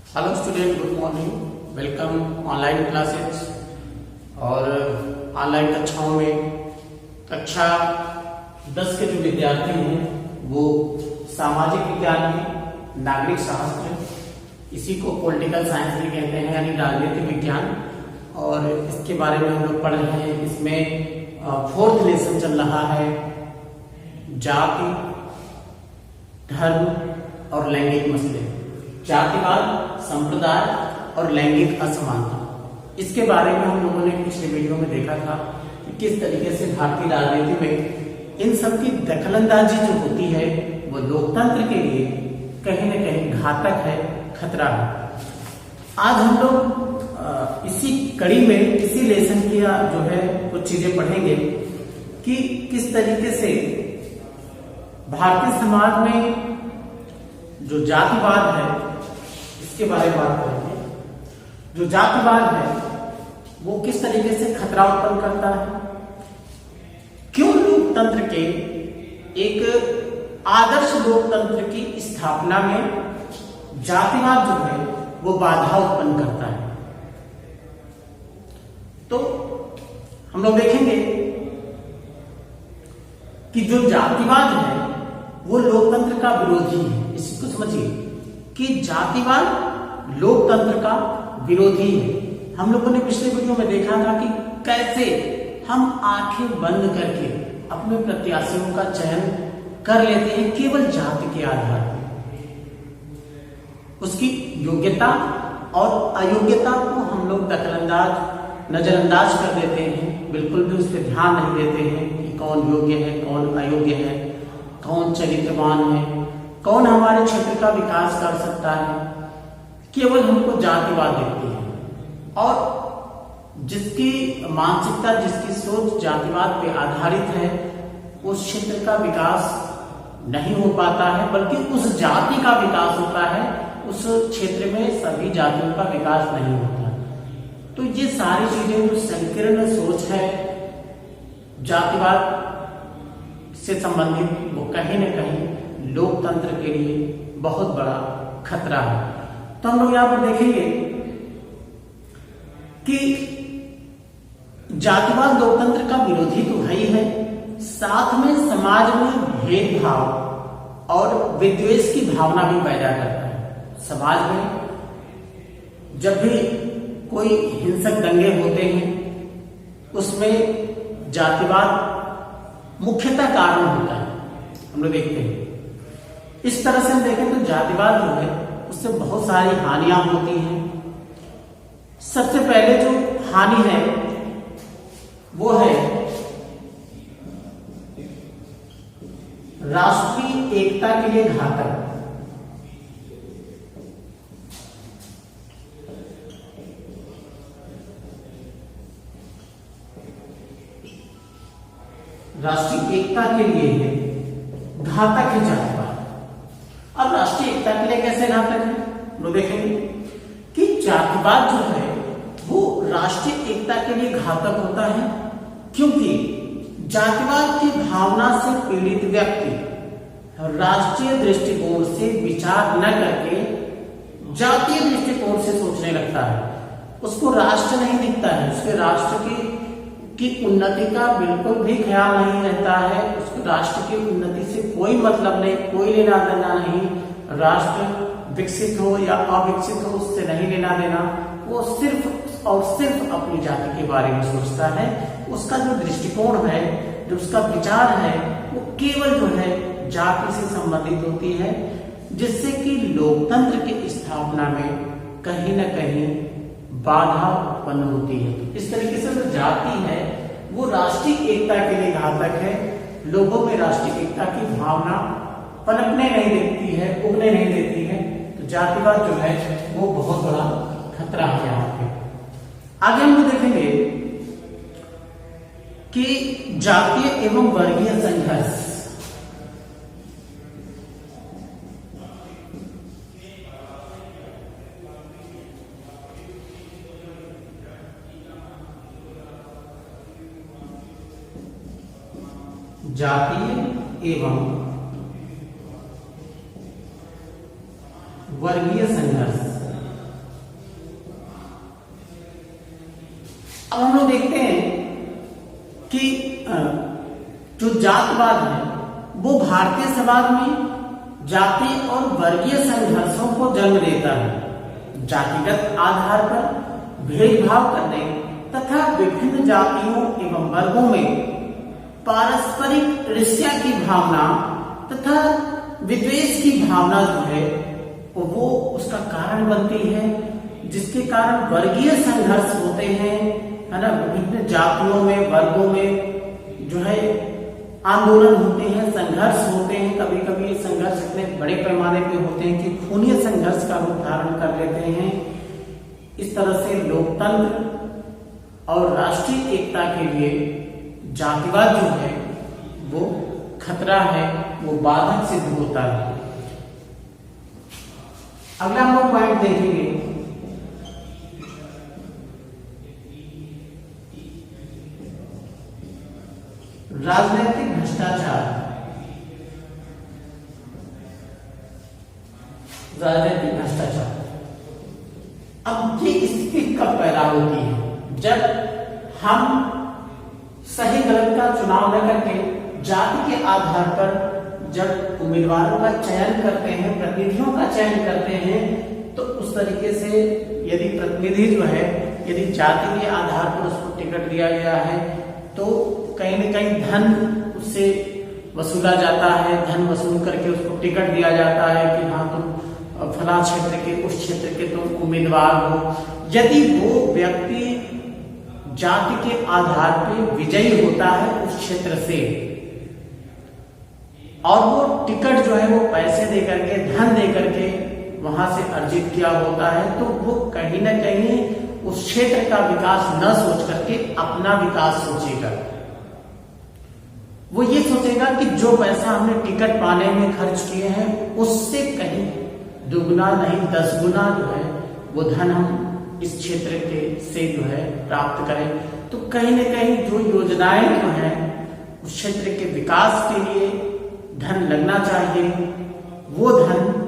Hello student, good morning. Welcome online classes और online कक्षाओं में कक्षा 10 के जो विद्यार्थी हैं वो सामाजिक विज्ञान में नागरिक शास्त्र, इसी को पॉलिटिकल साइंस भी कहते हैं, यानी राजनीतिक विज्ञान, और इसके बारे में हम लोग पढ़ रहे हैं। इसमें 4th लेसन चल रहा है जाति, धर्म और लैंगिक मसले, जातिवाद, संप्रदाय और लैंगिक असमानता। इसके बारे में हम लोगों ने पिछले वीडियो में देखा था कि किस तरीके से भारतीय राजनीति में इन सब की दखलंदाजी जो होती है वो लोकतंत्र के लिए कहीं न कहीं घातक है, खतरा है। आज हम लोग इसी कड़ी में, इसी लेसन की जो है कुछ चीजें पढ़ेंगे कि किस तरीके से भारतीय समाज में जो जातिवाद है इसके बारे में बात करेंगे। जो जातिवाद है वो किस तरीके से खतरा उत्पन्न करता है, क्यों लोकतंत्र के, एक आदर्श लोकतंत्र की स्थापना में जातिवाद जो है वो बाधा उत्पन्न करता है। तो हम लोग देखेंगे कि जो जातिवाद है वो लोकतंत्र का विरोधी है। इसको समझिए कि जातिवाद लोकतंत्र का विरोधी है। हम लोगों ने पिछले वीडियो में देखा था कि कैसे हम आंखें बंद करके अपने प्रत्याशियों का चयन कर लेते हैं केवल जाति के आधार पर। उसकी योग्यता और अयोग्यता को हम लोग नजरअंदाज कर देते हैं, बिल्कुल भी उस पर ध्यान नहीं देते हैं कि कौन योग्य है, कौन अयोग्य है, कौन चरित्रवान है, कौन हमारे क्षेत्र का विकास कर सकता है। केवल हमको जातिवाद दिखती है और जिसकी मानसिकता, जिसकी सोच जातिवाद पे आधारित है, उस क्षेत्र का विकास नहीं हो पाता है, बल्कि उस जाति का विकास होता है, उस क्षेत्र में सभी जातियों का विकास नहीं होता। तो ये सारी चीजें जो संकीर्ण सोच है जातिवाद से संबंधित, वो कहीं न कहीं लोकतंत्र के लिए बहुत बड़ा खतरा है। तो हम लोग यहां पर देखेंगे कि जातिवाद लोकतंत्र का विरोधी तो है ही है, साथ में समाज में भेदभाव और विद्वेष की भावना भी पैदा करता है। समाज में जब भी कोई हिंसक दंगे होते हैं उसमें जातिवाद मुख्यतः कारण होता है, हम लोग देखते हैं। इस तरह से हम देखें तो जातिवाद जो है उससे बहुत सारी हानियां होती हैं। सबसे पहले जो हानि है वो है राष्ट्रीय एकता के लिए घातक। राष्ट्रीय एकता के लिए है घातक है जातिवाद। अब राष्ट्रीय एकता के लिए कैसे घातक है, वो देखेंगे कि जातिवाद जो है वो राष्ट्रीय एकता के लिए घातक होता है, क्योंकि जातिवाद की भावना से पीड़ित व्यक्ति राष्ट्रीय दृष्टिकोण से विचार न करके जातीय दृष्टिकोण से सोचने लगता है। उसको राष्ट्र नहीं दिखता है, उसके राष्ट्र की उन्नति का बिल्कुल भी ख्याल नहीं रहता है। उसको राष्ट्र की उन्नति से कोई मतलब नहीं, कोई लेना देना नहीं। राष्ट्र विकसित हो या अविकसित हो, उससे नहीं लेना देना। वो सिर्फ और सिर्फ अपनी जाति के बारे में सोचता है। उसका जो दृष्टिकोण है, जो उसका विचार है, वो केवल जो है जाति से संबंधित होती है, जिससे कि लोकतंत्र की स्थापना में कहीं न कहीं बाधा उत्पन्न होती है। इस तरीके से जो जाति है वो राष्ट्रीय एकता के लिए घातक है। लोगों में राष्ट्रीय एकता की भावना पनपने नहीं देती है, उगने नहीं देती है। तो जातिवाद जो है वो बहुत बड़ा खतरा है यहाँ पे। आगे हम लोग देखेंगे कि जातीय एवं वर्गीय संघर्ष, जातीय एवं वर्गीय संघर्ष अब हम लोग देखते हैं कि जो जातवाद है वो भारतीय समाज में जाति और वर्गीय संघर्षों को जन्म देता है। जातिगत आधार पर भेदभाव करने तथा विभिन्न जातियों एवं वर्गों में पारस्परिक ईर्ष्या की भावना तथा विद्वेष की भावना जो है वो उसका कारण बनती है, जिसके कारण वर्गीय संघर्ष होते हैं, है ना। विभिन्न जातियों में, वर्गों में जो है आंदोलन होते हैं, संघर्ष होते हैं। कभी कभी ये संघर्ष इतने बड़े पैमाने पे होते हैं कि खूनी संघर्ष का रूप धारण कर लेते हैं। इस तरह से लोकतंत्र और राष्ट्रीय एकता के लिए जातिवाद जो है वो खतरा है, वो बाधक सिद्ध होता है। अगला हम लोग पॉइंट देखेंगे, राजनीतिक भ्रष्टाचार। राजनीतिक भ्रष्टाचार अब ये स्थिति कब पैदा होती है? जब हम सही गलत का चुनाव न करके जाति के आधार पर जब उम्मीदवारों का चयन करते हैं, प्रतिनिधियों का चयन करते हैं, तो उस तरीके से यदि प्रतिनिधि जो है यदि जाति के आधार पर उसको टिकट दिया गया है तो कहीं न कहीं धन उससे वसूला जाता है। धन वसूल करके उसको टिकट दिया जाता है कि हाँ तुम फला क्षेत्र के, उस क्षेत्र के तुम उम्मीदवार हो। यदि वो व्यक्ति जाति के आधार पर विजयी होता है उस क्षेत्र से और वो टिकट जो है वो पैसे दे करके, धन दे करके वहां से अर्जित किया होता है, तो वो कहीं ना कहीं उस क्षेत्र का विकास न सोच करके अपना विकास सोचेगा। वो ये सोचेगा कि जो पैसा हमने टिकट पाने में खर्च किए हैं उससे कहीं दुगुना नहीं 10 गुना जो है वो धन हम इस क्षेत्र के से जो है प्राप्त करें। तो कहीं न कहीं जो योजनाएं जो हैं उस क्षेत्र के विकास के लिए धन लगना चाहिए, वो धन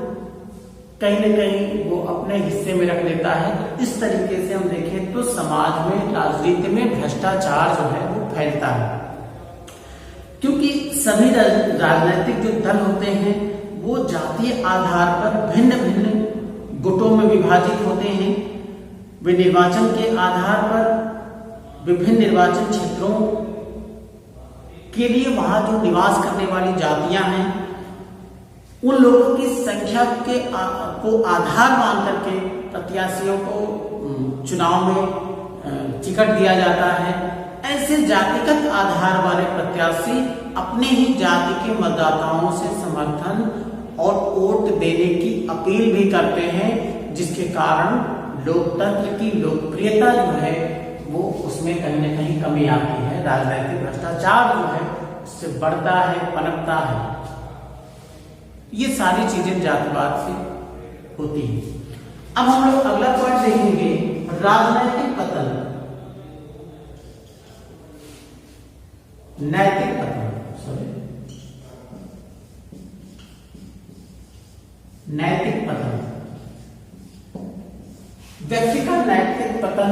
कहीं न कहीं वो अपने हिस्से में रख लेता है। तो इस तरीके से हम देखें तो समाज में, राजनीति में भ्रष्टाचार जो है वो फैलता है, क्योंकि सभी राजनीतिक जो दल होते हैं वो जातीय आधार पर भिन्न भिन्न गुटों में विभाजित होते हैं। वे निर्वाचन के आधार पर विभिन्न निर्वाचन क्षेत्रों के लिए वहां जो निवास करने वाली जातियां हैं उन लोगों की संख्या को आधार मान करके प्रत्याशियों को चुनाव में टिकट दिया जाता है। ऐसे जातिगत आधार वाले प्रत्याशी अपने ही जाति के मतदाताओं से समर्थन और वोट देने की अपील भी करते हैं, जिसके कारण लोकतंत्र की लोकप्रियता जो है वो उसमें कहीं न कहीं कमी आती है। राजनीतिक भ्रष्टाचार जो है उससे बढ़ता है, पनपता है। ये सारी चीजें जातिवाद से होती है। अब हम लोग अगला पॉइंट देखेंगे, राजनीतिक पतन, नैतिक पतन, नैतिक पतन। व्यक्ति का नैतिक पतन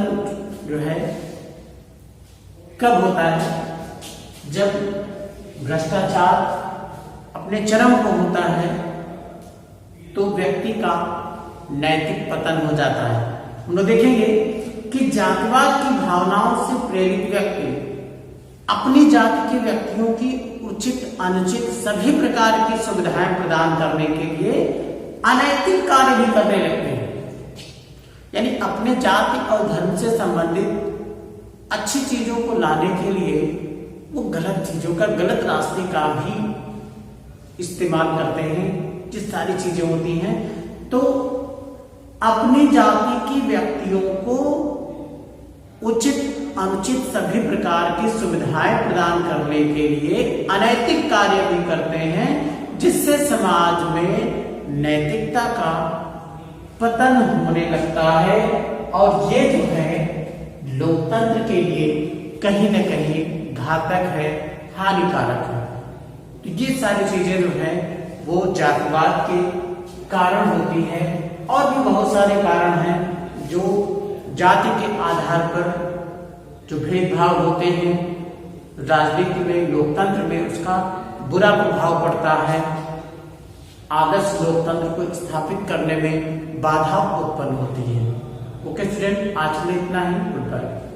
जो है कब होता है? जब भ्रष्टाचार अपने चरम को होता है तो व्यक्ति का नैतिक पतन हो जाता है। हम लोग देखेंगे कि जातिवाद की भावनाओं से प्रेरित व्यक्ति अपनी जाति के व्यक्तियों की उचित अनुचित सभी प्रकार की सुविधाएं प्रदान करने के लिए अनैतिक कार्य भी करने लगते हैं। यानी अपने जाति और धर्म से संबंधित अच्छी चीजों को लाने के लिए वो गलत चीजों का, गलत रास्ते का भी इस्तेमाल करते हैं। जिस सारी चीजें होती हैं तो अपनी जाति की व्यक्तियों को उचित अनुचित सभी प्रकार की सुविधाएं प्रदान करने के लिए अनैतिक कार्य भी करते हैं, जिससे समाज में नैतिकता का पतन होने लगता है और ये जो है लोकतंत्र के लिए कहीं न कहीं घातक है, हानिकारक है। तो ये सारी चीजें जो है वो जातिवाद के कारण होती है और भी बहुत सारे कारण हैं जो जाति के आधार पर जो भेदभाव होते हैं राजनीति में, लोकतंत्र में, उसका बुरा प्रभाव पड़ता है। आदर्श लोकतंत्र को स्थापित करने में बाधा उत्पन्न होती है। ओके स्टूडेंट, आज के लिए इतना ही। Good bye.